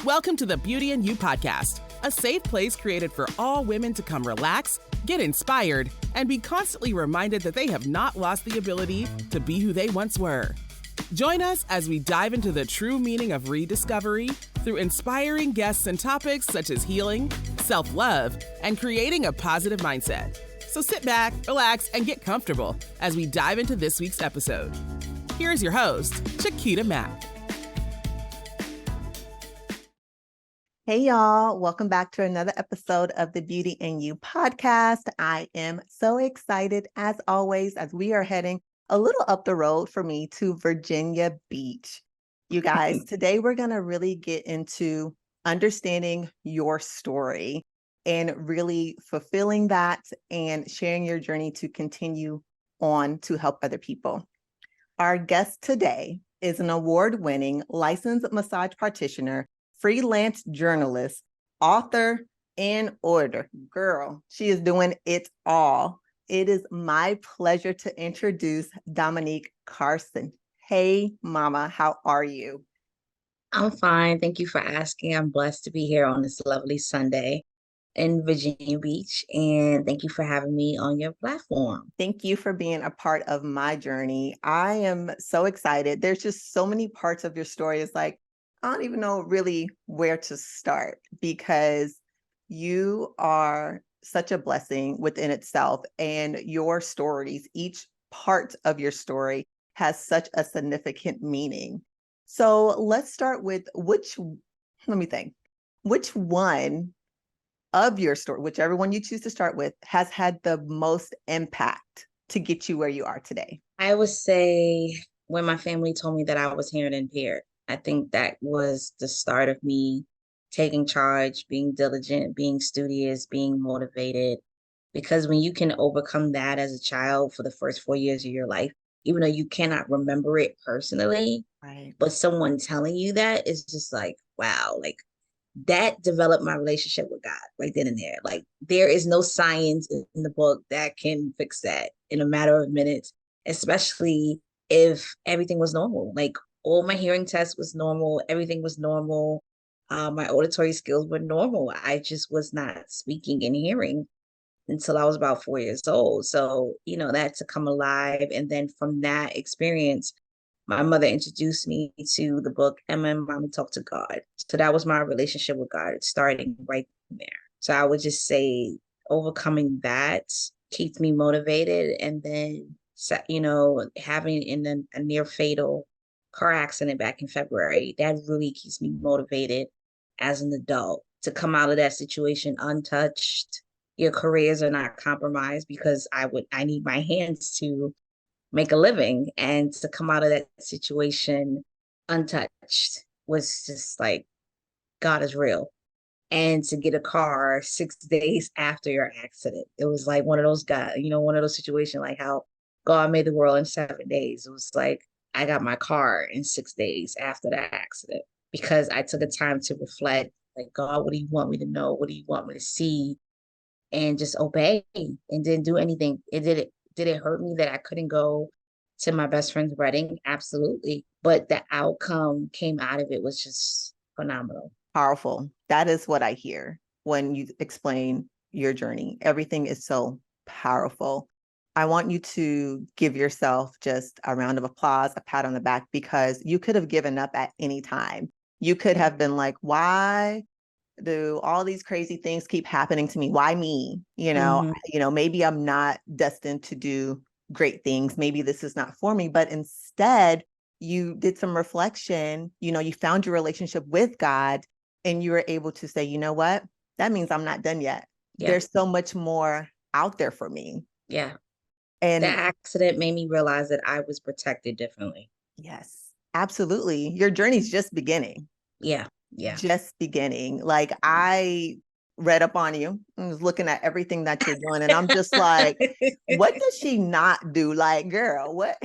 Welcome to the Beauty and You podcast, a safe place created for all women to come relax, get inspired, and be constantly reminded that they have not lost the ability to be who they once were. Join us as we dive into the true meaning of rediscovery through inspiring guests and topics such as healing, self-love, and creating a positive mindset. So sit back, relax, and get comfortable as we dive into this week's episode. Here's your host, Chiquita Mack. Hey, y'all. Welcome back to another episode of the Beauty and You podcast. I am so excited, as always, as we are heading a little up the road for me to Virginia Beach. You guys, today we're going to really get into understanding your story and really fulfilling that and sharing your journey to continue on to help other people. Our guest today is an award-winning licensed massage practitioner, freelance journalist, author, and orator. Girl, she is doing it all. It is my pleasure to introduce Dominique Carson. Hey, Mama, how are you? I'm fine. Thank you for asking. I'm blessed to be here on this lovely Sunday in Virginia Beach, and thank you for having me on your platform. Thank you for being a part of my journey. I am so excited. There's just so many parts of your story. It's like, I don't even know really where to start because you are such a blessing within itself, and your stories, each part of your story has such a significant meaning. So let's start with which one of your story, whichever one you choose to start with, has had the most impact to get you where you are today? I would say when my family told me that I was hearing impaired. I think that was the start of me taking charge, being diligent, being studious, being motivated. Because when you can overcome that as a child for the first 4 years of your life, even though you cannot remember it personally, right, but someone telling you that is just like, wow, like that developed my relationship with God right then and there. Like there is no science in the book that can fix that in a matter of minutes, especially if everything was normal. Like all my hearing tests was normal. Everything was normal. My auditory skills were normal. I just was not speaking and hearing until I was about 4 years old. So, that to come alive. And then from that experience, my mother introduced me to the book, Emma and Mommy Talk to God. So that was my relationship with God starting right there. So I would just say overcoming that keeps me motivated. And then, having in a near fatal car accident back in February, that really keeps me motivated as an adult to come out of that situation untouched. Your careers are not compromised because I need my hands to make a living, and to come out of that situation untouched was just like, God is real. And to get a car 6 days after your accident, it was like one of those situations like how God made the world in 7 days. It was like, I got my car in 6 days after that accident because I took the time to reflect, like, God, what do you want me to know? What do you want me to see? And just obey and didn't do anything. Did it hurt me that I couldn't go to my best friend's wedding? Absolutely. But the outcome came out of it was just phenomenal. Powerful. That is what I hear when you explain your journey. Everything is so powerful. I want you to give yourself just a round of applause, a pat on the back, because you could have given up at any time. You could have been like, why do all these crazy things keep happening to me? Why me? Maybe I'm not destined to do great things. Maybe this is not for me. But instead, you did some reflection. You found your relationship with God, and you were able to say, you know what? That means I'm not done yet. Yeah. There's so much more out there for me. Yeah. And that accident made me realize that I was protected differently. Yes, absolutely. Your journey's just beginning. Yeah. Just beginning. Like, I read up on you and was looking at everything that you're doing, and I'm just like, what does she not do? Like, girl, what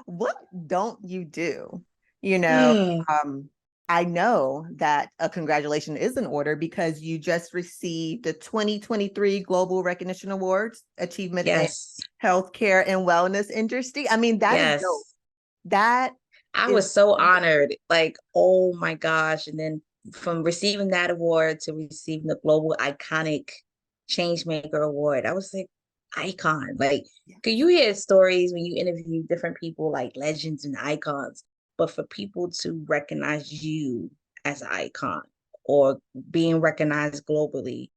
what don't you do? I know that a congratulations is in order because you just received the 2023 Global Recognition Awards, Achievement in Healthcare and Wellness Industry. I mean, that is dope. That I It's was so honored. Like, oh my gosh. And then from receiving that award to receiving the Global Iconic Changemaker Award, I was like, icon. Like, yeah. could you hear stories when you interview different people, like legends and icons? But for people to recognize you as an icon or being recognized globally,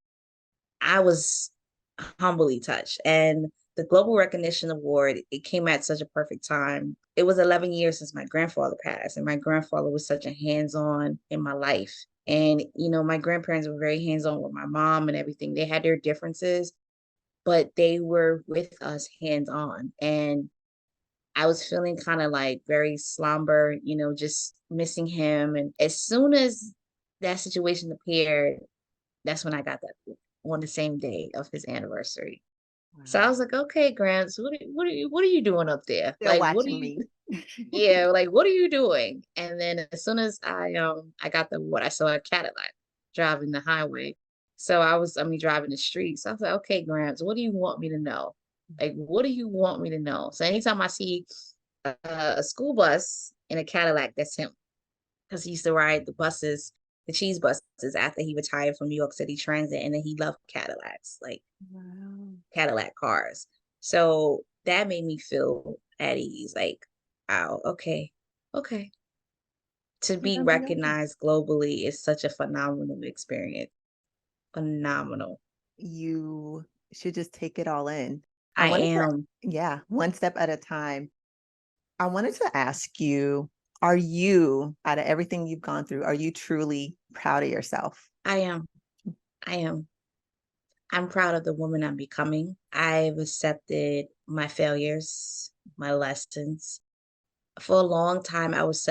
I was humbly touched. And the Global Recognition Award, it came at such a perfect time. It was 11 years since my grandfather passed, and my grandfather was such a hands-on in my life. And, you know, my grandparents were very hands-on with my mom and everything. They had their differences, but they were with us hands-on. And I was feeling kind of like very slumber, you know, just missing him. And as soon as that situation appeared, that's when I got that on the same day of his anniversary. So I Wow. was like, okay, Gramps, what are you doing up there? They're Like, what are watching you, me. yeah, like, what are you doing? And then as soon as I got the what I saw a Cadillac driving the highway. So driving the streets. So I was like, okay, Gramps, what do you want me to know? Like, what do you want me to know? So anytime I see a school bus in a Cadillac, that's him. Because he used to ride the buses, the cheese buses after he retired from New York City Transit. And then he loved Cadillacs, like Wow. Cadillac cars. So that made me feel at ease, like, wow, okay, okay. To be Never know. recognized globally is such a phenomenal experience. Phenomenal. You should just take it all in. I I wanted to, am. yeah, one step at a time. I wanted to ask you, are you, out of everything you've gone through, are you truly proud of yourself? I am. I am. I'm proud of the woman I'm becoming. I've accepted my failures, my lessons. For a long time, I was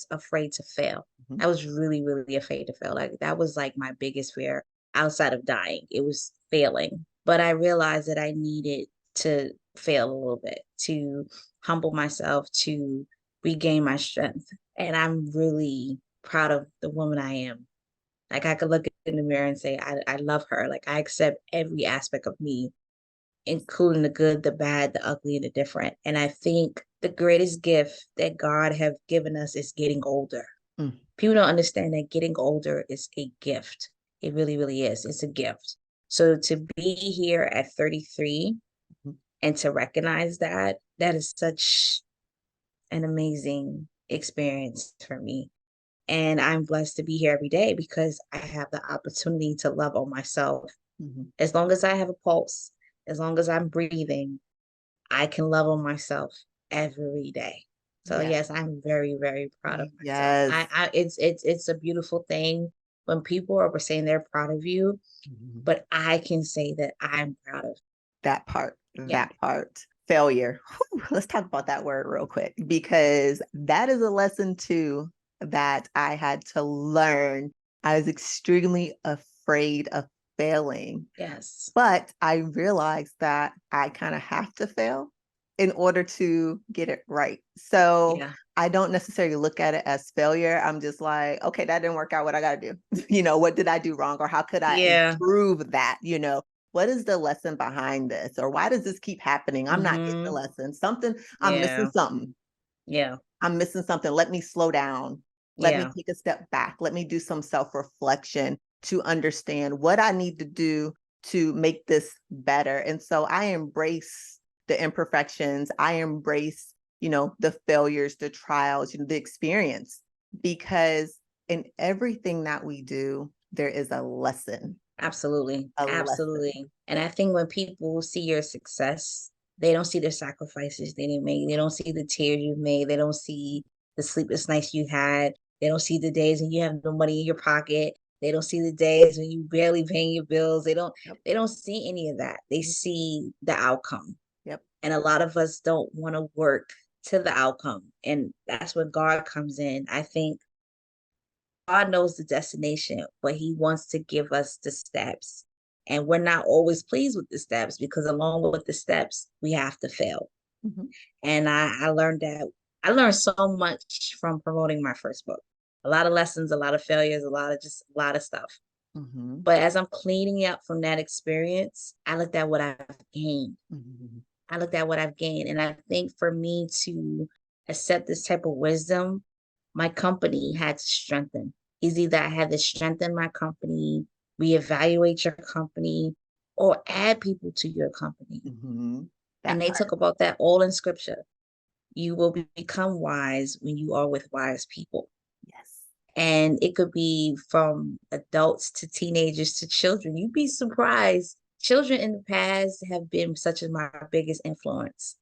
afraid to fail. Mhm. I was really, really afraid to fail. Like that was like my biggest fear outside of dying. It was failing. But I realized that I needed to fail a little bit to humble myself, to regain my strength. And I'm really proud of the woman I am. Like I could look in the mirror and say, I love her. Like I accept every aspect of me, including the good, the bad, the ugly, and the different. And I think the greatest gift that God have given us is getting older. Mm. People don't understand that getting older is a gift. It really, really is. It's a gift. So to be here at 33 Mhm. and to recognize that, that is such an amazing experience for me. And I'm blessed to be here every day because I have the opportunity to love on myself. Mhm. As long as I have a pulse, as long as I'm breathing, I can love on myself every day. So Yeah. yes, I'm very, very proud of myself. Yes. It's a beautiful thing when people are saying they're proud of you, Mhm. but I can say that I'm proud of. That part, Yeah. that part. Failure. Whew, let's talk about that word real quick because that is a lesson too that I had to learn. I was extremely afraid of failing, Yes. but I realized that I kind of have to fail in order to get it right. So Yeah. I don't necessarily look at it as failure. I'm just like, okay, that didn't work out. What I got to do? What did I do wrong? Or how could I Yeah. improve that? What is the lesson behind this? Or why does this keep happening? I'm not getting the Mm-hmm. lesson. Something, I'm missing Yeah. something. Yeah. I'm missing something. Let me slow down. Let me Yeah. take a step back. Let me do some self reflection to understand what I need to do to make this better. And so I embrace the imperfections. I embrace, the failures, the trials, the experience, because in everything that we do, there is a lesson, Absolutely. a lesson. Absolutely. And I think when people see your success, they don't see the sacrifices they didn't make. They don't see the tears you made. They don't see the sleepless nights you had. They don't see the days when you have no money in your pocket. They don't see the days when you barely paying your bills. Yep. They don't see any of that. They see the outcome. Yep. And a lot of us don't want to work to the outcome. And that's where God comes in. I think God knows the destination, but He wants to give us the steps. And we're not always pleased with the steps because along with the steps, we have to fail. Mhm. And I learned that I learned so much from promoting my first book. A lot of lessons, a lot of failures, a lot of stuff. Mhm. But as I'm cleaning up from that experience, I looked at what I've gained. Mhm. I looked at what I've gained. And I think for me to accept this type of wisdom, my company had to strengthen. Is either I had to strengthen my company, reevaluate your company, or add people to your company. Mm-hmm. And That they part. talk about that all in scripture. You will become wise when you are with wise people. Yes. And it could be from adults to teenagers to children. You'd be surprised. Children in the past have been such as my biggest influence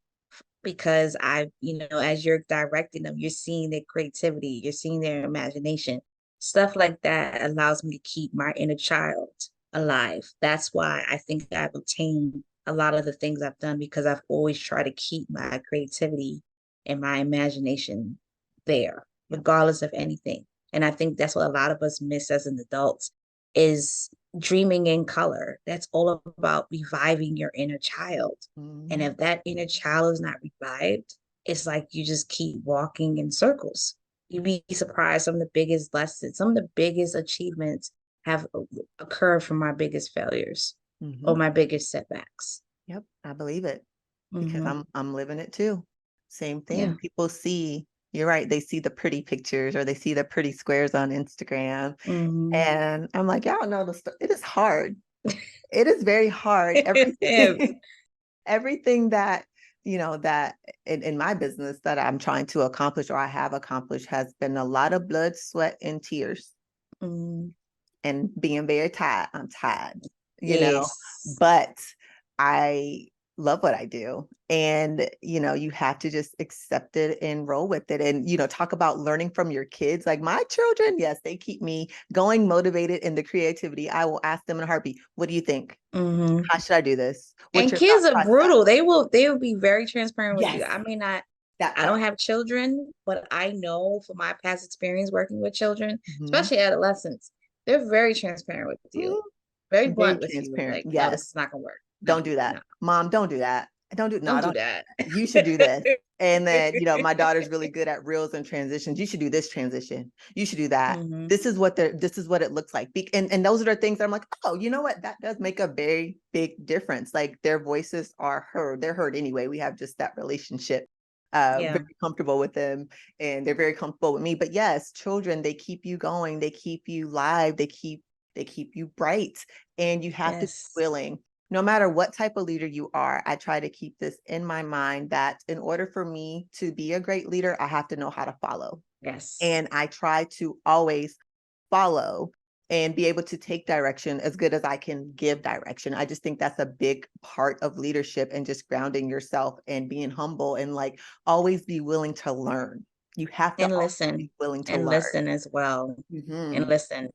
because as you're directing them, you're seeing their creativity, you're seeing their imagination. Stuff like that allows me to keep my inner child alive. That's why I think I've obtained a lot of the things I've done because I've always tried to keep my creativity and my imagination there, regardless of anything. And I think that's what a lot of us miss as an adults is dreaming in color. That's all about reviving your inner child. And if that inner child is not revived, it's like you just keep walking in circles. You'd be surprised some of the biggest lessons, some of the biggest achievements have occurred from my biggest failures or my biggest setbacks. Yep, I believe it because Mm-hmm. I'm living it too. Same thing. Yeah. People see, you're right, they see the pretty pictures or they see the pretty squares on Instagram. Mm-hmm. And I'm like, y'all know it is hard. It is very hard. Yes. Everything that, that in my business that I'm trying to accomplish or I have accomplished has been a lot of blood, sweat, and tears. Mm-hmm. And being very tired. I'm tired, Yes. but I love what I do. And, you have to just accept it and roll with it. And, talk about learning from your kids. Like my children, yes, they keep me going, motivated in the creativity. I will ask them in a heartbeat, what do you think? Mm-hmm. How should I do this? What's And your kids thought are process? brutal. They will be very transparent with you. Yes, I may not, that I part. don't have children, but I know from my past experience working with children, Mhm. especially adolescents, they're very transparent with you, very Very blunt with you. transparent. Like, no, this Yes. is not gonna work. Don't No, do that. no, Mom, don't do that. don't do Don't. that. You should do this. And then, my daughter's really good at reels and transitions. You should do this transition. You should do that. Mm-hmm. This is what it looks like. And those are the things that I'm like, oh, you know what? That does make a very big difference. Like their voices are heard. They're heard anyway. We have just that relationship. Yeah. Very comfortable with them and they're very comfortable with me. But yes, children, they keep you going, they keep you live, they keep you bright. And you have to be Yes. willing, no matter what type of leader you are. I try to keep this in my mind that in order for me to be a great leader, I have to know how to follow. Yes. And I try to always follow and be able to take direction as good as I can give direction. I just think that's a big part of leadership and just grounding yourself and being humble and like always be willing to learn. You have to And always listen. be willing to And learn. listen as well. And Mhm. listen.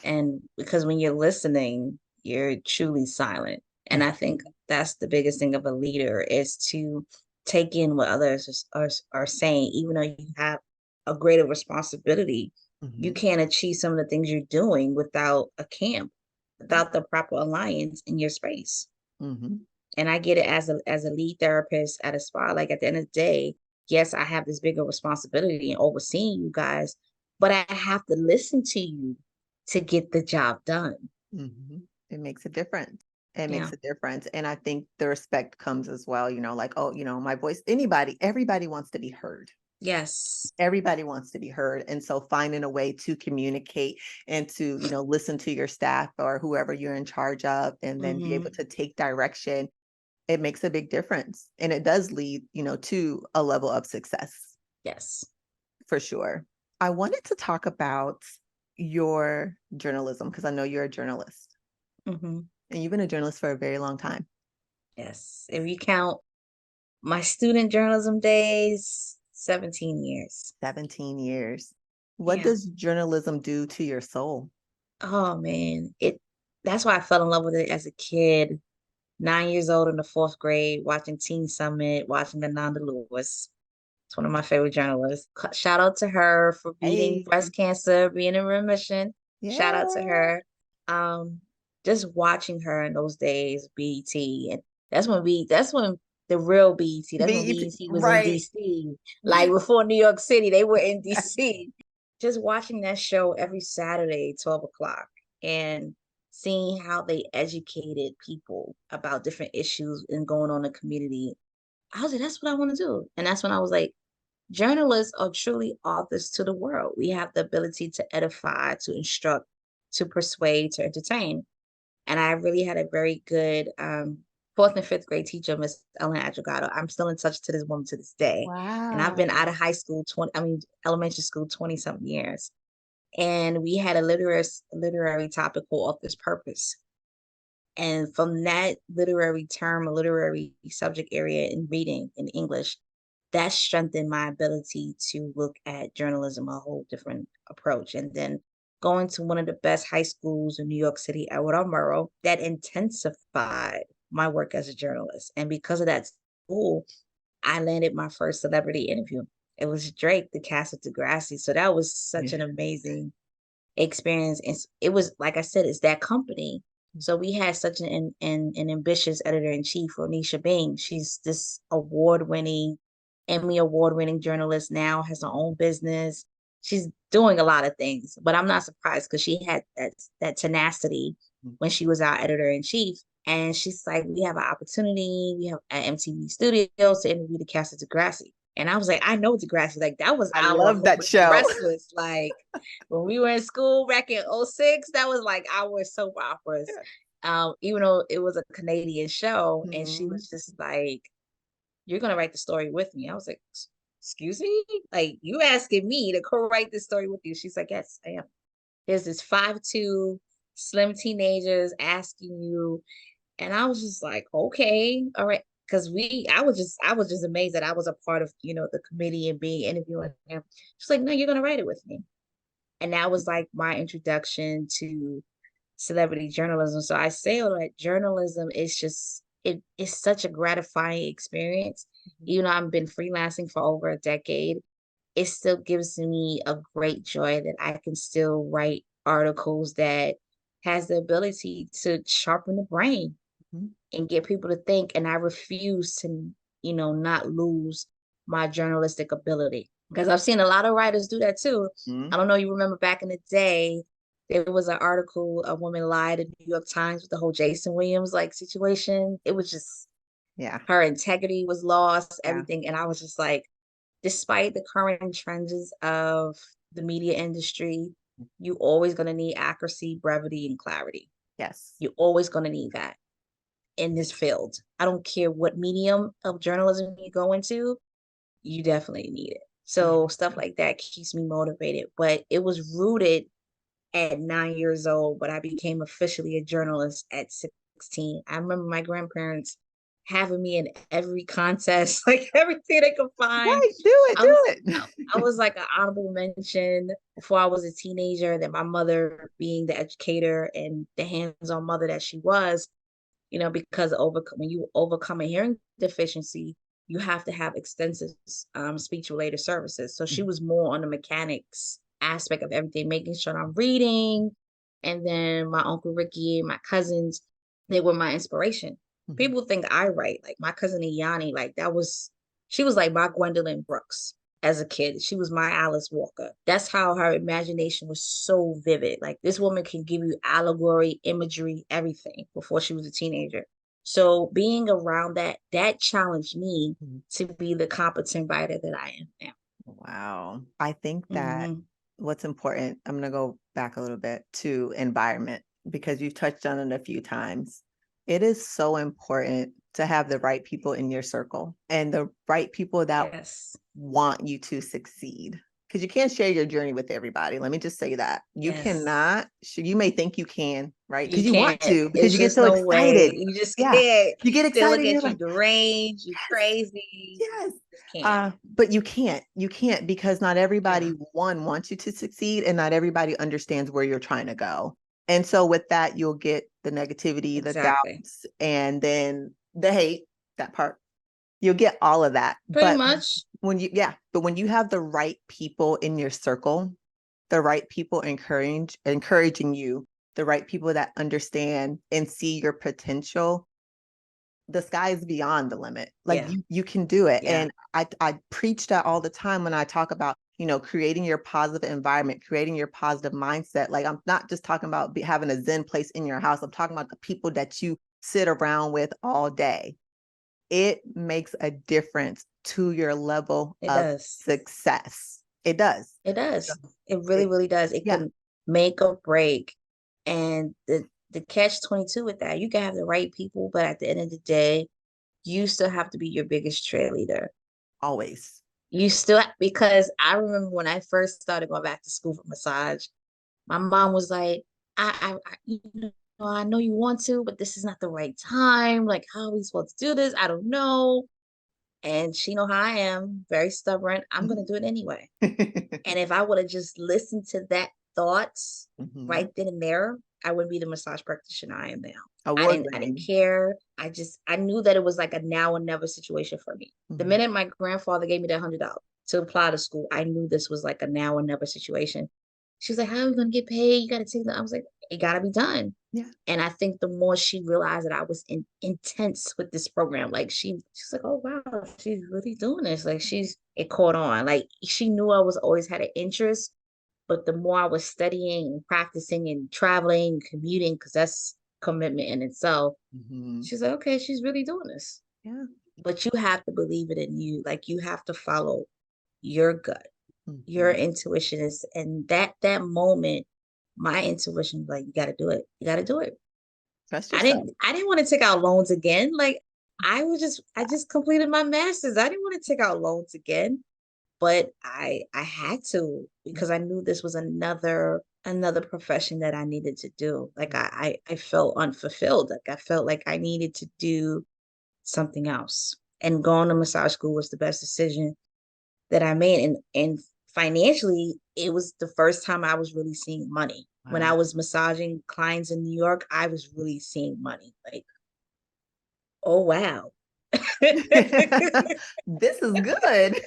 And because when you're listening, you're truly silent. And Yeah. I think that's the biggest thing of a leader is to take in what others are saying, even though you have a greater responsibility. You Mhm. can't achieve some of the things you're doing without a camp, Yeah. without the proper alliance in your space. Mhm. And I get it as a lead therapist at a spa. Like at the end of the day, yes, I have this bigger responsibility in overseeing you guys, but I have to listen to you to get the job done. Mhm. It makes a difference. It Yeah. makes a difference. And I think the respect comes as well, like, oh, my voice, everybody wants to be heard. Yes. Everybody wants to be heard. And so finding a way to communicate and to, listen to your staff or whoever you're in charge of, and then be able Mm-hmm. to take direction, it makes a big difference. And it does lead, to a level of success Yes. for sure. I wanted to talk about your journalism because I know you're a journalist. Mm-hmm. And you've been a journalist for a very long time. Yes. If you count my student journalism days, 17 years. 17 years. What Yeah. does journalism do to your soul? Oh man. That's why I fell in love with it as a kid. 9 years old in the fourth grade, watching Teen Summit, watching Ananda Lewis. It's one of my favorite journalists. Shout out to her for beating Hey, breast cancer, being in remission. Shout out to yeah. her. Um, just watching her in those days, BET, and that's when the real BET, that's when BET, BET was in right. DC. Like before New York City, they were in DC. Just watching that show every Saturday, 12 o'clock, and seeing how they educated people about different issues and going on in the community. I was like, that's what I want to do. And that's when I was like, journalists are truly authors to the world. We have the ability to edify, to instruct, to persuade, to entertain. And I really had a very good fourth and fifth grade teacher, Miss Ellen Adrogado. I'm still in touch to this woman to this day. And I've been out of Wow. high school, elementary school, 20 something years. And we had a literary topic called Author's Purpose. And from that literary term, a literary subject area in reading in English, that strengthened my ability to look at journalism a whole different approach. And then going to one of the best high schools in New York City, Edward R. Murrow, that intensified my work as a journalist. And because of that school, I landed my first celebrity interview. It was Drake, the cast of Degrassi. So that was such an amazing experience. And it was, like I said, it's that company. So we had such an ambitious editor-in-chief, Ronisha Bing. She's this Emmy award-winning journalist now, has her own business. She's doing a lot of things, but I'm not surprised because she had that tenacity when she was our editor-in-chief. And she's like, we have an opportunity. We have at MTV Studios to interview the cast of Degrassi. And I was like, I know Degrassi. Like, that was I our love that show. Restless. Like, when we were in school back in 2006, that was like our soap operas. Even though it was a Canadian show. And she was just like, you're going to write the story with me. I was like, excuse me? Like, you asking me to co-write this story with you? She's like, yes, I am. There's this 5'2" slim teenagers asking you. And I was just like, okay, all right. Because I was just amazed that I was a part of, the committee and being interviewing him. She's like, no, you're going to write it with me. And that was like my introduction to celebrity journalism. So I say that journalism is just, it's such a gratifying experience. Even though I've been freelancing for over a decade, it still gives me a great joy that I can still write articles that has the ability to sharpen the brain and get people to think. And I refuse to, not lose my journalistic ability, because I've seen a lot of writers do that too. I don't know, you remember back in the day, there was an article, a woman lied in the New York Times with the whole Jason Williams situation. It was just, her integrity was lost, everything. And I was just like, despite the current trends of the media industry, you always going to need accuracy, brevity, and clarity. Yes. You're always going to need that in this field. I don't care what medium of journalism you go into, you definitely need it. So stuff like that keeps me motivated. But it was rooted at 9 years old, but I became officially a journalist at 16. I remember my grandparents having me in every contest, like everything they could find. Right, do it. I was like an honorable mention before I was a teenager. That my mother, being the educator and the hands-on mother that she was, because when you overcome a hearing deficiency, you have to have extensive speech-related services. So she was more on the mechanics aspect of everything, making sure I'm reading. And then my Uncle Ricky and my cousins, they were my inspiration. People think I write. Like my cousin Iyani, she was like my Gwendolyn Brooks as a kid. She was my Alice Walker. That's how her imagination was so vivid. Like, this woman can give you allegory, imagery, everything before she was a teenager. So being around that challenged me to be the competent writer that I am now. Wow. I think that what's important, I'm going to go back a little bit to environment, because you've touched on it a few times. It is so important to have the right people in your circle and the right people that want you to succeed. Because you can't share your journey with everybody. Let me just say that. You cannot. You may think you can, right? Because you want to, because you get so excited. You just can't. You get excited. They look at you deranged, you crazy. Yes. But you can't. You can't, because not everybody, one, wants you to succeed, and not everybody understands where you're trying to go. And so with that, you'll get the negativity, the doubts, and then the hate, that part. You'll get all of that. Pretty much. When you have the right people in your circle, the right people encouraging you, the right people that understand and see your potential, the sky is beyond the limit. Like you can do it. And I preach that all the time when I talk about, creating your positive environment, creating your positive mindset. Like, I'm not just talking about having a Zen place in your house. I'm talking about the people that you sit around with all day. It makes a difference to your level It of does. success. It does. It does. It really, really does. It can make or break. And the catch-22 with that, you can have the right people, but at the end of the day, you still have to be your biggest cheerleader. Always. You still, because I remember when I first started going back to school for massage, my mom was like, I know you want to, but this is not the right time. Like, how are we supposed to do this? I don't know. And she know how I am, very stubborn. I'm going to do it anyway. And if I would have just listened to that thoughts right then and there, I wouldn't be the massage practitioner I am now. I didn't care. I knew that it was like a now or never situation for me. The minute my grandfather gave me that $100 to apply to school, I knew this was like a now or never situation. She was like, how are we going to get paid? You got to take that. I was like, it got to be done. Yeah. And I think the more she realized that I was intense with this program, like she's like, oh, wow, she's really doing this. Like it caught on. Like she knew I was always had an interest, but the more I was studying and practicing and traveling, and commuting, because that's commitment in itself, she's like, okay, she's really doing this. Yeah. But you have to believe it in you. Like you have to follow your gut. Your intuition is, and that moment, my intuition was like, you got to do it. You got to do it. Trust yourself. I didn't want to take out loans again. Like I just completed my master's. I didn't want to take out loans again, but I had to, because I knew this was another profession that I needed to do. Like I felt unfulfilled. Like I felt like I needed to do something else. And going to massage school was the best decision that I made. And financially, it was the first time I was really seeing money. Wow. When I was massaging clients in New York, I was really seeing money. Like, oh, wow. This is good.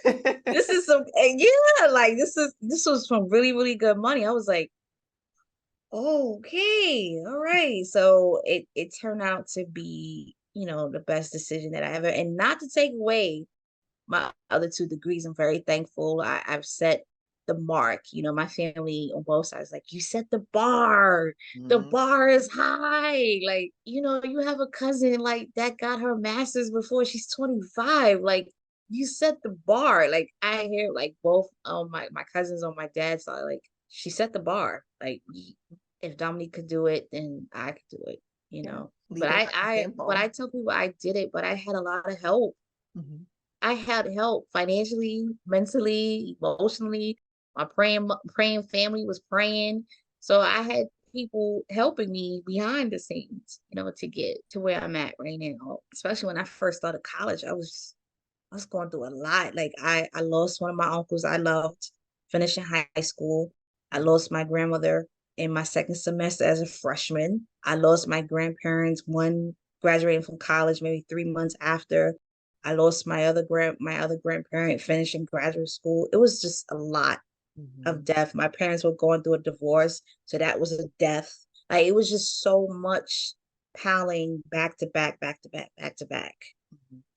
This is some, yeah, like this was some really, really good money. I was like, okay, all right. So it turned out to be, the best decision that I ever, and not to take away my other 2 degrees. I'm very thankful. I've set the mark. My family on both sides, like, you set the bar. The bar is high. Like, you have a cousin like that got her master's before she's 25. Like, you set the bar. Like, I hear like both my cousins on my dad's side, like, she set the bar. Like, if Dominique could do it, then I could do it. But I tell people I did it, but I had a lot of help. I had help financially, mentally, emotionally. My praying family was praying. So I had people helping me behind the scenes, to get to where I'm at right now. Especially when I first started college, I was going through a lot. Like I lost one of my uncles I loved finishing high school. I lost my grandmother in my second semester as a freshman. I lost my grandparents, one graduating from college maybe 3 months after. I lost my other grandparent finishing graduate school. It was just a lot of death. My parents were going through a divorce, so that was a death. Like, it was just so much piling back to back, back to back, back to back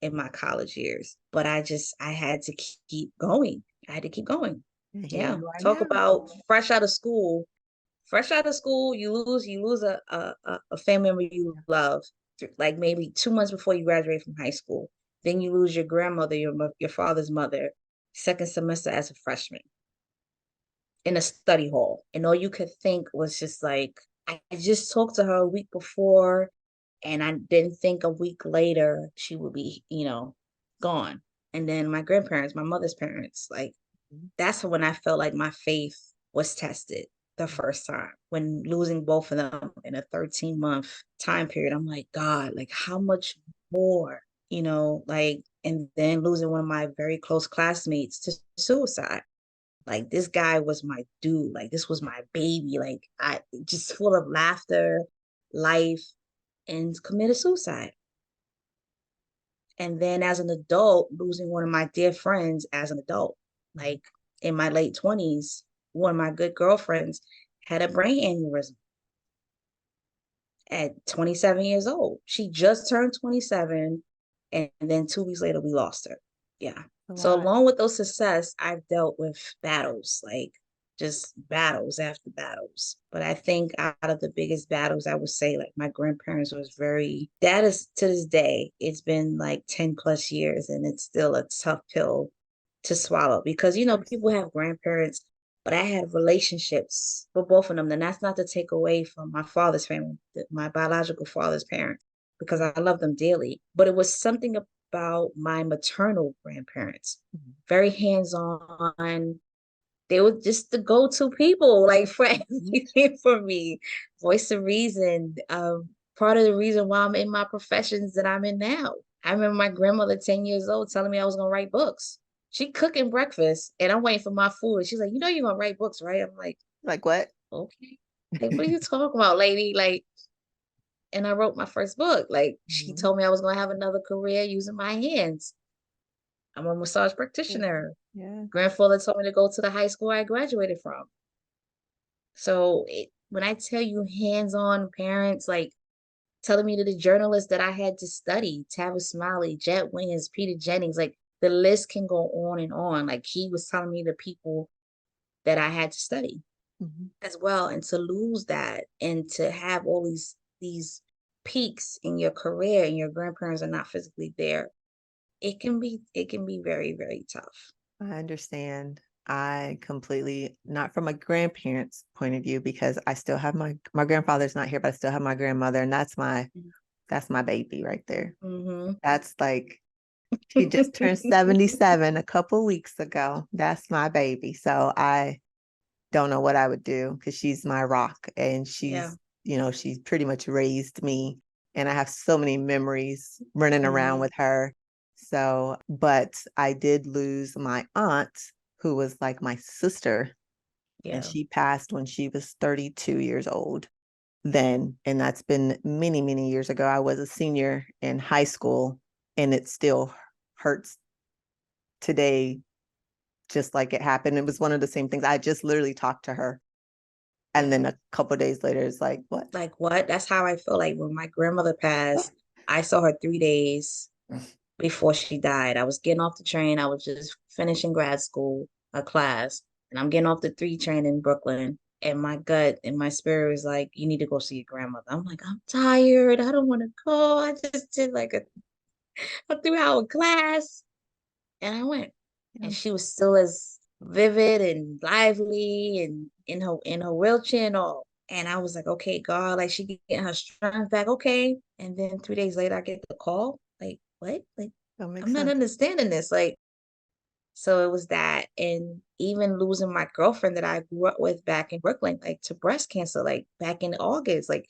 in my college years. But I had to keep going. I had to keep going. Yeah. Talk about fresh out of school. Fresh out of school, you lose a family member you love, like maybe 2 months before you graduate from high school. Then you lose your grandmother, your father's mother, second semester as a freshman in a study hall. And all you could think was just like, I just talked to her a week before, and I didn't think a week later she would be, gone. And then my grandparents, my mother's parents, like, that's when I felt like my faith was tested the first time, when losing both of them in a 13-month time period. I'm like, God, like, how much more? Like, and then losing one of my very close classmates to suicide. Like, this guy was my dude. Like, this was my baby. Like, I just full of laughter, life, and committed suicide. And then as an adult, losing one of my dear friends as an adult, like in my late 20s, one of my good girlfriends had a brain aneurysm at 27 years old. She just turned 27. And then 2 weeks later, we lost her. Yeah. So along with those success, I've dealt with battles. Like, just battles after battles. But I think out of the biggest battles, I would say like my grandparents was that is to this day, it's been like 10 plus years and it's still a tough pill to swallow because, people have grandparents, but I had relationships with both of them. And that's not to take away from my father's family, my biological father's parents, because I love them dearly. But it was something about my maternal grandparents, very hands-on. They were just the go-to people, like for everything for me. Voice of reason. Part of the reason why I'm in my professions that I'm in now. I remember my grandmother, 10 years old, telling me I was gonna write books. She cooking breakfast and I'm waiting for my food. She's like, you're gonna write books, right? I'm like what? Okay. Like, what are you talking about, lady? Like, and I wrote my first book. Like, she Mm-hmm. told me I was gonna have another career using my hands. I'm a massage practitioner. Yeah. Grandfather told me to go to the high school I graduated from. So when I tell you hands-on parents, like telling me to the journalists that I had to study, Tavis Smiley, Jet Williams, Peter Jennings, like the list can go on and on. Like he was telling me the people that I had to study as well. And to lose that and to have all these peaks in your career and your grandparents are not physically there, it can be very, very tough. I understand. I completely, not from a grandparent's point of view, because I still have my grandfather's not here, but I still have my grandmother, and that's my baby right there. That's like, she just turned 77 a couple weeks ago. That's my baby. So I don't know what I would do because she's my rock, and she's she's pretty much raised me, and I have so many memories running around with her. So, but I did lose my aunt, who was like my sister, and she passed when she was 32 years old then. And that's been many, many years ago. I was a senior in high school, and it still hurts today, just like it happened. It was one of the same things. I just literally talked to her. And then a couple of days later, it's like, what? Like what? That's how I feel like when my grandmother passed. I saw her 3 days before she died. I was getting off the train. I was just finishing grad school, a class, and I'm getting off the 3 train in Brooklyn. And my gut and my spirit was like, you need to go see your grandmother. I'm like, I'm tired. I don't want to go. I just did like a 3-hour class. And I went. And she was still as vivid and lively and in her wheelchair and all. And I was like, okay, God, like she getting her strength back. Okay. And then 3 days later, I get the call. Like, what? Like, I'm not understanding this. Like, so it was that. And even losing my girlfriend that I grew up with back in Brooklyn, like to breast cancer, like back in August, like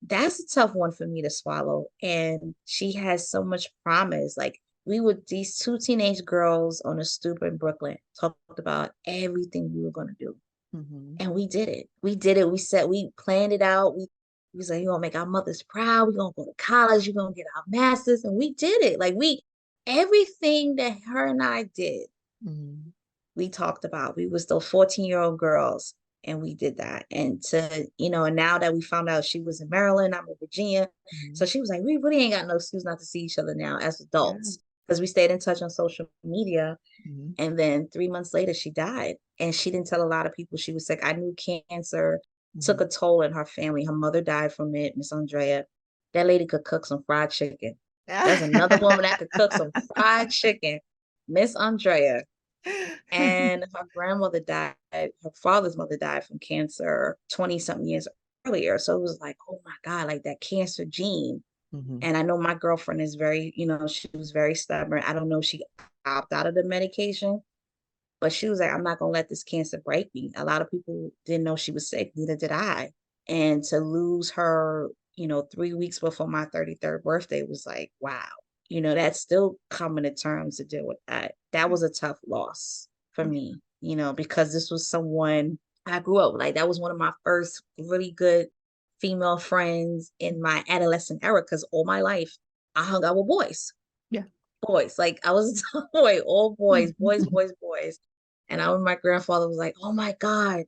that's a tough one for me to swallow. And she has so much promise. Like we were these 2 teenage girls on a stoop in Brooklyn, talked about everything we were going to do. And we did it. We did it. We planned it out. We was like, you're going to make our mothers proud. We're going to go to college. You're going to get our masters. And we did it. Like everything that her and I did, we talked about. We was those 14-year-old girls. And we did that. And and now that we found out she was in Maryland, I'm in Virginia. So she was like, we really ain't got no excuse not to see each other now as adults. Because we stayed in touch on social media. And then 3 months later, she died. And she didn't tell a lot of people she was sick. I knew cancer took a toll in her family. Her mother died from it, Miss Andrea. That lady could cook some fried chicken. There's another woman that could cook some fried chicken, Miss Andrea. And her grandmother died, her father's mother died from cancer 20-something years earlier. So it was like, oh my God, like that cancer gene. And I know my girlfriend is very, she was very stubborn. I don't know if she opted out of the medication, but she was like, I'm not going to let this cancer break me. A lot of people didn't know she was sick, neither did I. And to lose her, 3 weeks before my 33rd birthday was like, wow. That's still coming to terms to deal with that. That was a tough loss for me, because this was someone I grew up with. Like that was one of my first really good female friends in my adolescent era, because all my life I hung out with boys. Boys. Like I was a boy, all boys, boys, boys, boys. And I remember my grandfather was like, oh my God,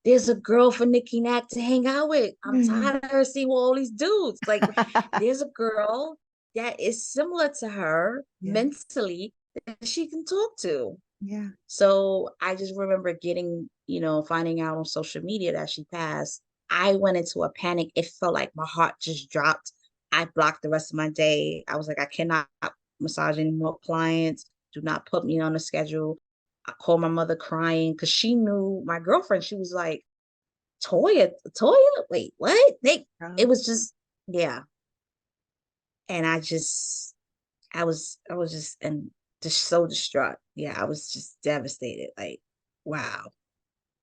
there's a girl for Nikki Knack to hang out with. I'm tired of her seeing all these dudes. Like there's a girl that is similar to her mentally that she can talk to. Yeah. So I just remember getting, finding out on social media that she passed. I went into a panic. It felt like my heart just dropped. I blocked the rest of my day. I was like, I cannot massage any more clients. Do not put me on a schedule. I called my mother crying because she knew my girlfriend. She was like, Toya, wait, what? It was just, yeah. And I was just and just so distraught. Yeah, I was just devastated. Like, wow.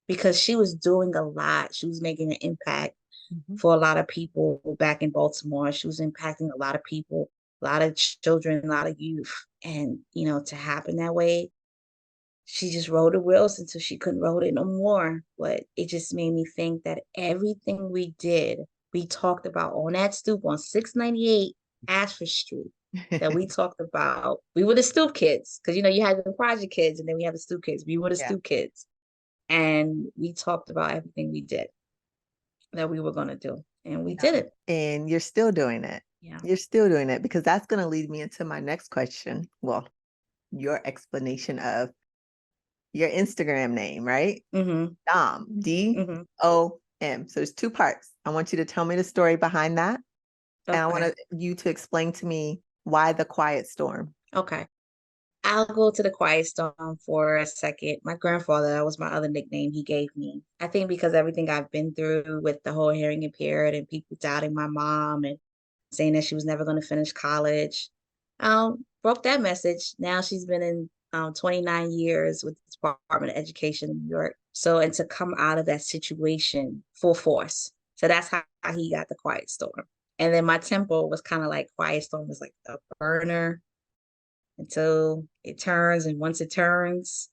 Because she was doing a lot. She was making an impact for a lot of people back in Baltimore. She was impacting a lot of people, a lot of children, a lot of youth. And, to happen that way, she just rode the wheels until she couldn't roll it no more. But it just made me think that everything we did, we talked about on that stoop on 698 Ashford Street, that we talked about. We were the stoop kids, because you had the project kids and then we have the stoop kids. We were the stoop kids. And we talked about everything we did that we were going to do. And we did it. And you're still doing it. Yeah. You're still doing it, because that's going to lead me into my next question. Well, your explanation of your Instagram name, right? Dom, D-O-M. So there's two parts. I want you to tell me the story behind that. Okay. And I want you to explain to me why the Quiet Storm. Okay. I'll go to the Quiet Storm for a second. My grandfather, that was my other nickname he gave me. I think because everything I've been through with the whole hearing impaired and people doubting my mom and saying that she was never going to finish college, broke that message. Now she's been in 29 years with the Department of Education in New York. So, and to come out of that situation full force. So that's how he got the Quiet Storm. And then my tempo was kind of like Quiet Storm was like a burner until it turns. And once it turns,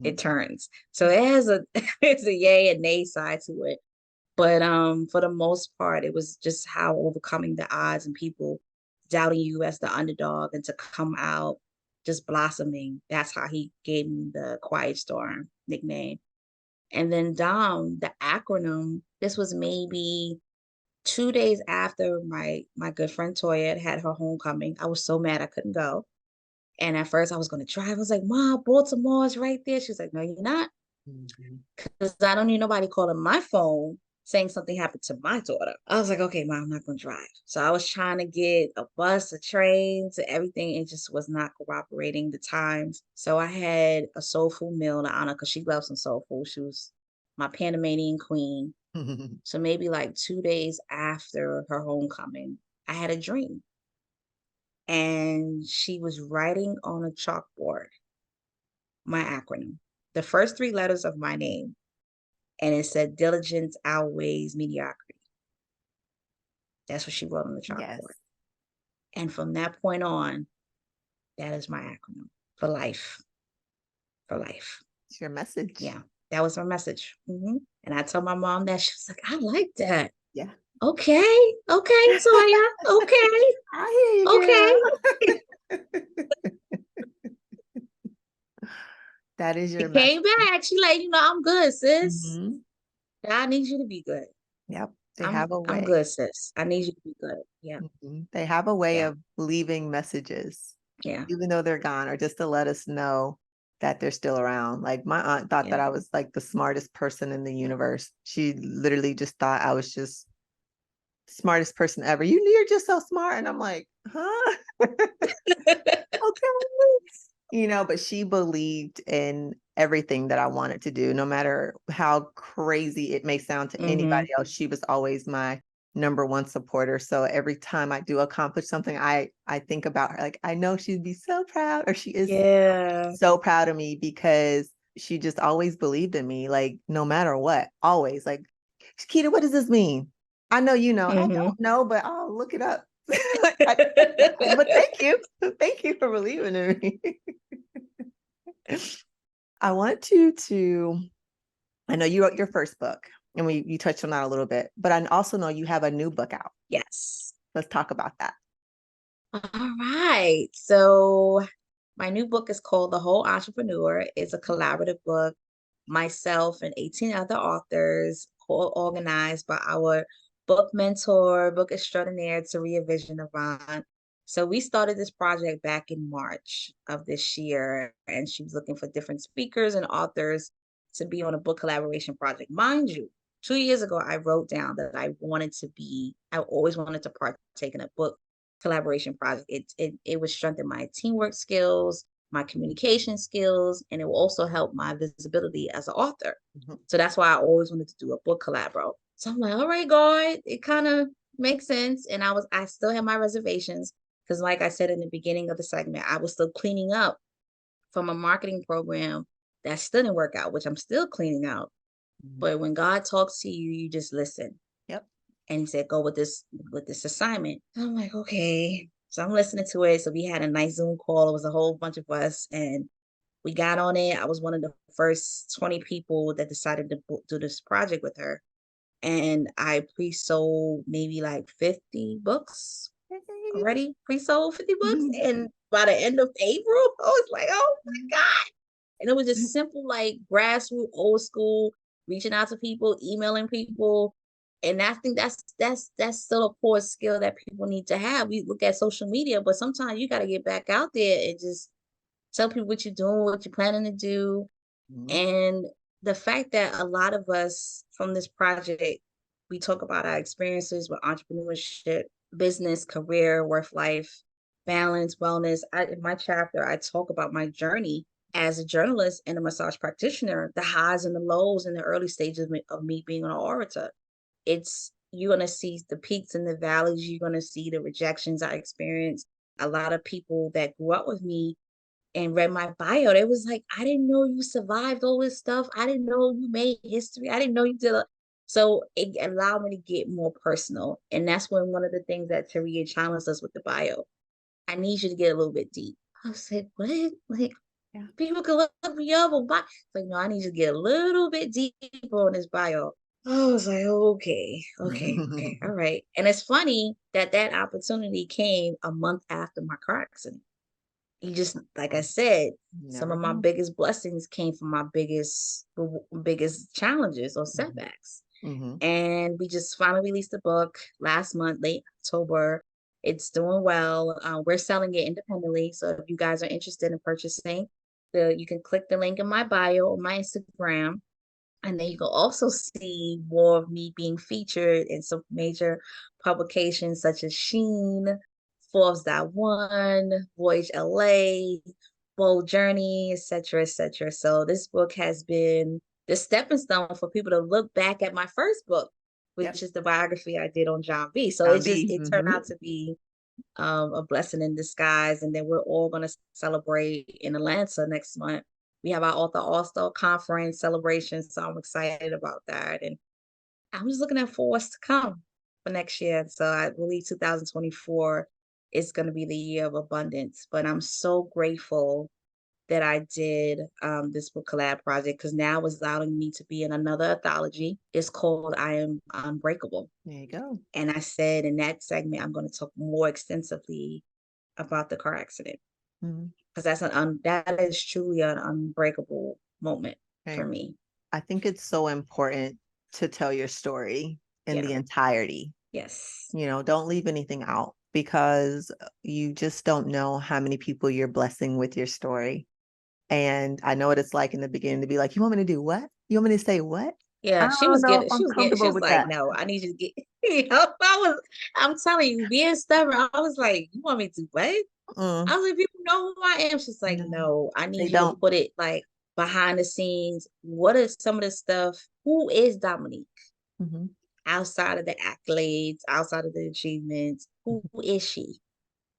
it turns. So it has it's a yay and nay side to it. But for the most part, it was just how overcoming the odds and people doubting you as the underdog and to come out just blossoming. That's how he gave me the Quiet Storm nickname. And then Dom, the acronym, this was maybe 2 days after my good friend Toya had her homecoming. I was so mad I couldn't go. And at first I was going to drive. I was like, Mom, Baltimore is right there. She was like, no, you're not. Because I don't need nobody calling my phone saying something happened to my daughter. I was like, okay, Mom, I'm not going to drive. So I was trying to get a bus, a train, to everything. It just was not cooperating the times. So I had a soul food meal to honor, because she loves some soul food. She was my Panamanian queen. So maybe like 2 days after her homecoming, I had a dream. And she was writing on a chalkboard my acronym, the first 3 letters of my name. And it said, diligence outweighs mediocrity. That's what she wrote on the chalkboard. Yes. And from that point on, that is my acronym for life. For life. It's your message. Yeah, that was my message. And I told my mom that. She was like, I like that. Yeah. Okay, Toya. Okay. I hear you. Okay. That is your message. Came back. She like, I'm good, sis. God needs you to be good. Yep. They have a way. I'm good, sis. I need you to be good. Yeah. They have a way of leaving messages. Yeah. Even though they're gone, or just to let us know that they're still around. Like my aunt thought that I was like the smartest person in the universe. She literally just thought I was just smartest person ever. You're just so smart. And I'm like, huh? Okay. But she believed in everything that I wanted to do, no matter how crazy it may sound to anybody else. She was always my number one supporter. So every time I do accomplish something, I think about her. Like, I know she'd be so proud, or she is so proud of me, because she just always believed in me. Like, no matter what, always like, Keita, what does this mean? I know, I don't know, but I'll look it up. But thank you for believing in me. I want you to, I know you wrote your first book, and you touched on that a little bit, but I also know you have a new book out. Yes. Let's talk about that. All right. So my new book is called The Whole Entrepreneur. It's a collaborative book, myself and 18 other authors, organized by our book mentor, book extraordinaire, Taria Vision Avant. So we started this project back in March of this year, and she was looking for different speakers and authors to be on a book collaboration project. Mind you, 2 years ago, I wrote down that I always wanted to partake in a book collaboration project. It would strengthen my teamwork skills, my communication skills, and it will also help my visibility as an author. Mhm. So that's why I always wanted to do a book collabo. So I'm like, all right, God, it kind of makes sense. And I still had my reservations because, like I said in the beginning of the segment, I was still cleaning up from a marketing program that still didn't work out, which I'm still cleaning out. Mhm. But when God talks to you, you just listen. Yep. And he said, go with this assignment. I'm like, okay. So I'm listening to it. So we had a nice Zoom call. It was a whole bunch of us, and we got on it. I was one of the first 20 people that decided to do this project with her. And I pre-sold maybe like 50 books already, pre-sold 50 books. And by the end of April, I was like, oh my God. And it was just simple, like grassroots, old school, reaching out to people, emailing people. And I think that's still a core skill that people need to have. We look at social media, but sometimes you got to get back out there and just tell people what you're doing, what you're planning to do. Mhm. And the fact that a lot of us from this project, we talk about our experiences with entrepreneurship, business, career, work life, balance, wellness. In my chapter, I talk about my journey as a journalist and a massage practitioner, the highs and the lows in the early stages of me being an orator. You're going to see the peaks and the valleys. You're going to see the rejections I experienced. A lot of people that grew up with me and read my bio, they was like, I didn't know you survived all this stuff. I didn't know you made history. I didn't know you did. So it allowed me to get more personal. And that's when one of the things that Taria challenged us with the bio. I need you to get a little bit deep. I was like, what? Like, Yeah. people can look me up on bio. Like, no, I need you to get a little bit deeper on this bio. I was like, okay, all right. And it's funny that that opportunity came a month after my car accident. You just, like I said, some Never of my know. biggest blessings came from my biggest challenges or setbacks. Mhm. And we just finally released the book last month, late October. It's doing well. We're selling it independently. So if you guys are interested in purchasing, you can click the link in my bio on my Instagram. And then you can also see more of me being featured in some major publications such as Sheen, Forbes.one, Voyage LA, Bold Journey, etc., etc. So this book has been the stepping stone for people to look back at my first book, Yep. which is the biography I did on John B. So John B. it turned out to be a blessing in disguise. And then we're all going to celebrate in Atlanta next month. We have our Author All-Star Conference celebration, so I'm excited about that. And I'm just looking at for what's to come for next year. So I believe 2024 is going to be the year of abundance. But I'm so grateful that I did this book collab project because now it's allowing me to be in another anthology. It's called I Am Unbreakable. There you go. And I said in that segment, I'm going to talk more extensively about the car accident Mhm. because that is truly an unbreakable moment for Okay. me. I think it's so important to tell your story in Yeah. the entirety. Yes. Don't leave anything out because you just don't know how many people you're blessing with your story. And I know what it's like in the beginning to be like, you want me to do what? You want me to say what? I Yeah, don't know if I'm she comfortable was with like, that. no, I need you to get, I'm telling you, being stubborn, I was like, you want me to what? Mm, I was like, people know who I am. She's like, no, no, I they need you to don't. put it like behind the scenes. What is some of the stuff? Who is Dominique? Mhm. Outside of the accolades, outside of the achievements, who is she?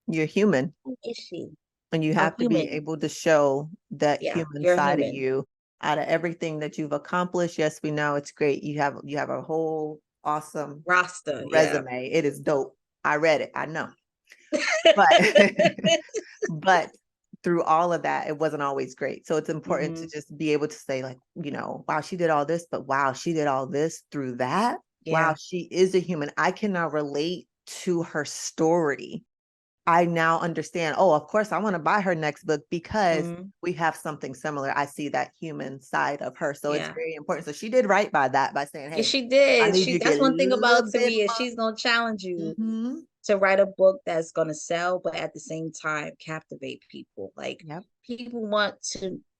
You're human. Who is she? And you I'm have to be human. able to show that Yeah, human you're side of human. you out of everything that you've accomplished. Yes, we know it's great. You have a whole awesome Roster, yeah. resume. It is dope. I read it. I know. But but through all of that, it wasn't always great. So it's important to hmm just be able to say, like, wow, she did all this, but wow, she did all this through that. Wow, Yeah. she is a human. I can now relate to her story. I now understand, oh, of course, I want to buy her next book because hmm we have something similar. I see that human side of her. So it's Yeah. very important. So she did right by that, by saying, Yeah, hey, she I did. need you to That's get a one thing about little bit Taria. She's gonna challenge more. you. Mhm. to write a book that's going to sell, but at the same time captivate people. Like Yep. people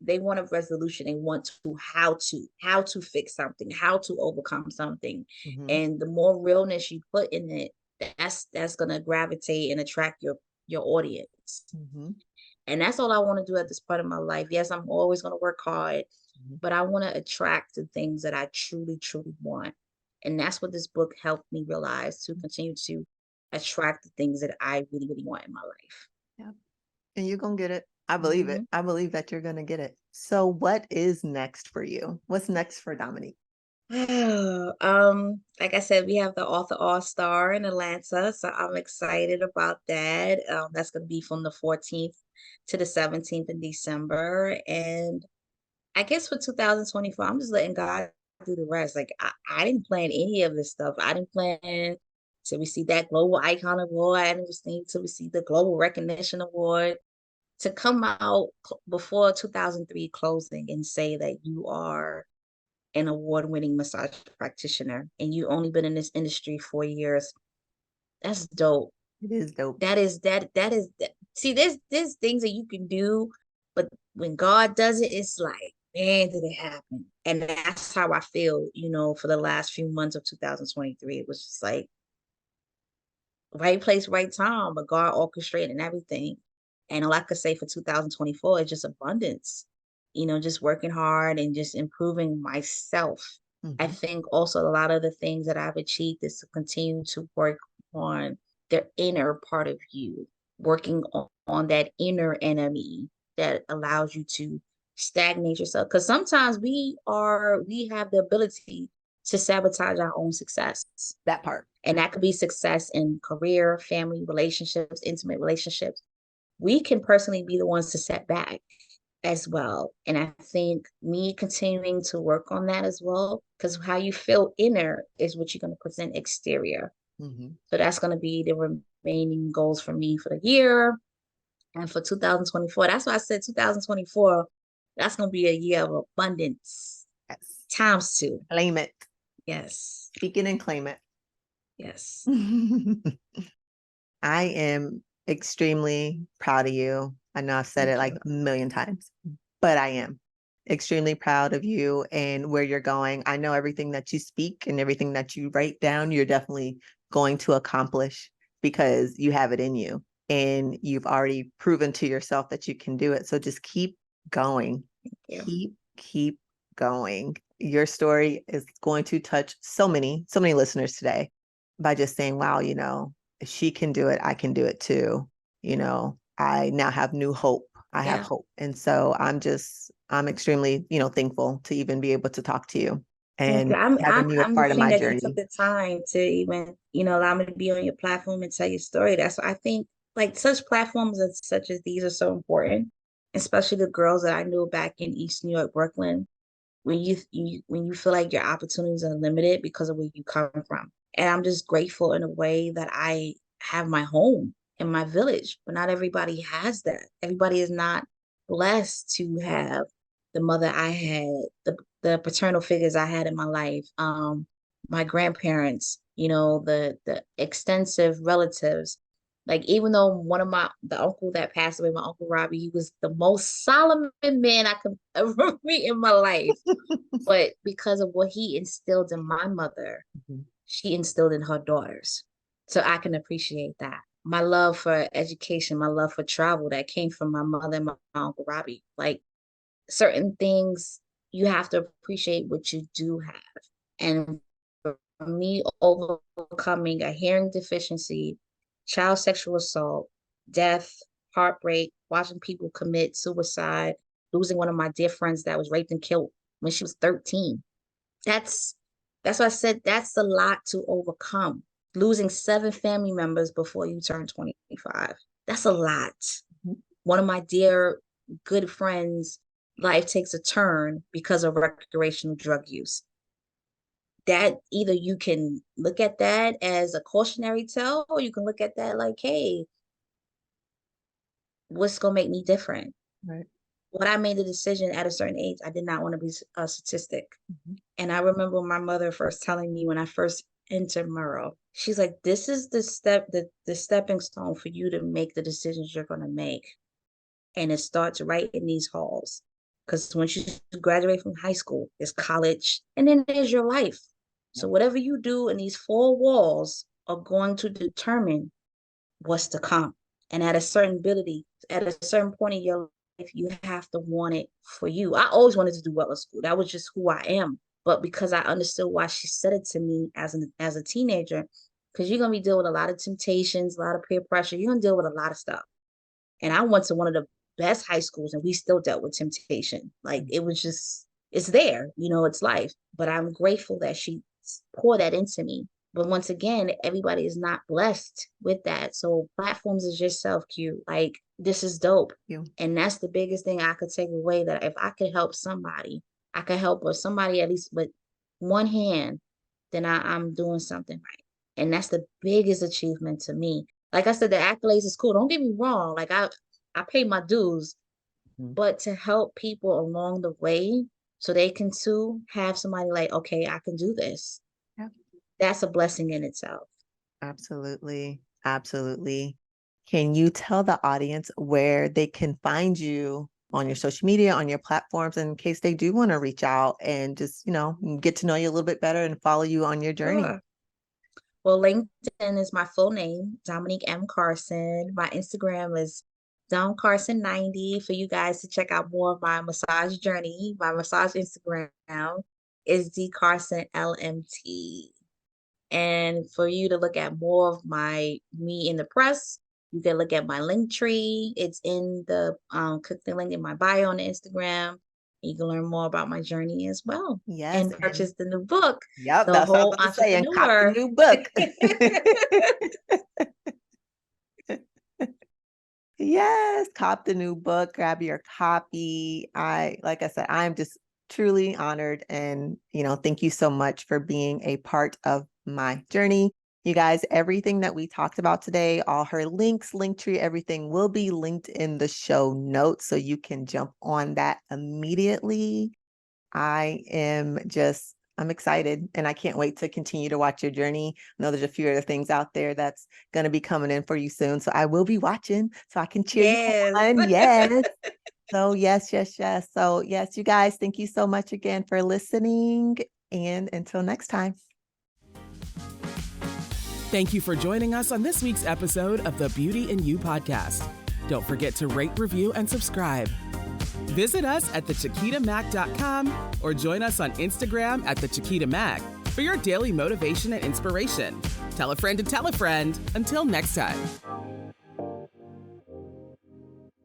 they want a resolution. They want how to fix something, how to overcome something. Mm-hmm. And the more realness you put in it, that's going to gravitate and attract your audience. Mm-hmm. And that's all I want to do at this point in my life. Yes, I'm always going to work hard, but I want to attract the things that I truly, truly want. And that's what this book helped me realize, to continue to attract the things that I really, really want in my life. Yeah. And you're going to get it. I believe it. I believe that you're going to get it. So what is next for you? What's next for Dominique? Like I said, we have the Author All-Star in Atlanta, so I'm excited about that. That's going to be from the 14th to the 17th in December. And I guess for 2024, I'm just letting God do the rest. Like I didn't plan any of this stuff. I didn't plan to receive that Global Icon Award. I didn't to receive the Global Recognition Award. To come out before 2003 closing and say that you are an award-winning massage practitioner and you only been in this industry 4 years, that's dope. It is dope. That is. See, there's things that you can do, but when God does it, it's like, man, did it happen? And that's how I feel, for the last few months of 2023. It was just like right place, right time, but God orchestrating everything. And all I could say for 2024 is just abundance, just working hard and just improving myself. Mm-hmm. I think also a lot of the things that I've achieved is to continue to work on the inner part of you, working on that inner enemy that allows you to stagnate yourself. Because sometimes we have the ability to sabotage our own success. That part. And that could be success in career, family, relationships, intimate relationships. We can personally be the ones to set back as well. And I think me continuing to work on that as well, because how you feel inner is what you're going to present exterior. Mm-hmm. So that's going to be the remaining goals for me for the year. And for 2024, that's why I said 2024, that's going to be a year of abundance. Yes. Times 2. Claim it. Yes. Speak it and claim it. Yes. I am extremely proud of you. I know I've said it like a million times, but I am extremely proud of you and where you're going. I know everything that you speak and everything that you write down, you're definitely going to accomplish because you have it in you and you've already proven to yourself that you can do it. So just keep going. Keep going. Your story is going to touch so many listeners today by just saying, wow, if she can do it, I can do it too. I now have new hope. I have hope. And so I'm extremely, thankful to even be able to talk to you and having you a part of my journey. You took the time to even, allow me to be on your platform and tell your story. That's what I think, like, such platforms such as these are so important, especially the girls that I knew back in East New York, Brooklyn, when you feel like your opportunities are limited because of where you come from. And I'm just grateful in a way that I have my home in my village, but not everybody has that. Everybody is not blessed to have the mother I had, the paternal figures I had in my life, my grandparents, the extensive relatives. Like, even though the uncle that passed away, my Uncle Robbie, he was the most Solomon man I could ever meet in my life. But because of what he instilled in my mother, she instilled in her daughters. So I can appreciate that. My love for education, my love for travel, that came from my mother and my Uncle Robbie. Like, certain things, you have to appreciate what you do have. And for me, overcoming a hearing deficiency, child sexual assault, death, heartbreak, watching people commit suicide, losing one of my dear friends that was raped and killed when she was 13. That's what I said. That's a lot to overcome. Losing 7 family members before you turn 25. That's a lot. Mm-hmm. One of my dear good friends' life takes a turn because of recreational drug use. That either you can look at that as a cautionary tale, or you can look at that like, hey, what's going to make me different? Right. What I made the decision at a certain age, I did not want to be a statistic. Mhm. And I remember my mother first telling me when I first entered Merle, she's like, this is the stepping stone for you to make the decisions you're going to make. And it starts right in these halls. Because once you graduate from high school, there's college, and then there's your life. So whatever you do in these four walls are going to determine what's to come. And at a certain point in your life, you have to want it for you. I always wanted to do well at school. That was just who I am. But because I understood why she said it to me as a teenager, because you're gonna be dealing with a lot of temptations, a lot of peer pressure. You're gonna deal with a lot of stuff. And I went to one of the best high schools, and we still dealt with temptation. Like it was just, it's there, it's life. But I'm grateful that she poured that into me. But once again, everybody is not blessed with that. So platforms is just self-cue. Like, this is dope. And that's the biggest thing I could take away, that if I could help somebody, I could help with somebody at least with one hand, then I'm doing something right. And that's the biggest achievement to me. Like I said, the accolades is cool. Don't get me wrong. Like I pay my dues, but to help people along the way so they can too have somebody like, okay, I can do this. Yeah. That's a blessing in itself. Absolutely. Absolutely. Can you tell the audience where they can find you on your social media, on your platforms, in case they do want to reach out and just, get to know you a little bit better and follow you on your journey? Sure. Well, LinkedIn is my full name, Dominique M. Carson. My Instagram is Dom Carson 90 for you guys to check out more of my massage journey. My massage Instagram is D Carson LMT. And for you to look at more of me in the press, you can look at my link tree. It's in click the link in my bio on the Instagram. You can learn more about my journey as well. Yes. And purchase the new book. Yep, The that's Whole what I was saying. Cop Entrepreneur. the new book. Yes, cop the new book, grab your copy. Like I said, I'm just truly honored, and thank you so much for being a part of my journey. You guys, everything that we talked about today, all her links, Linktree, everything will be linked in the show notes, so you can jump on that immediately. I'm excited, and I can't wait to continue to watch your journey. I know there's a few other things out there that's going to be coming in for you soon. So I will be watching so I can cheer you on. Yes. So yes. So yes, you guys, thank you so much again for listening. And until next time. Thank you for joining us on this week's episode of the Beauty in You podcast. Don't forget to rate, review, and subscribe. Visit us at thechiquitamac.com or join us on Instagram at thechiquitamac for your daily motivation and inspiration. Tell a friend to tell a friend. Until next time.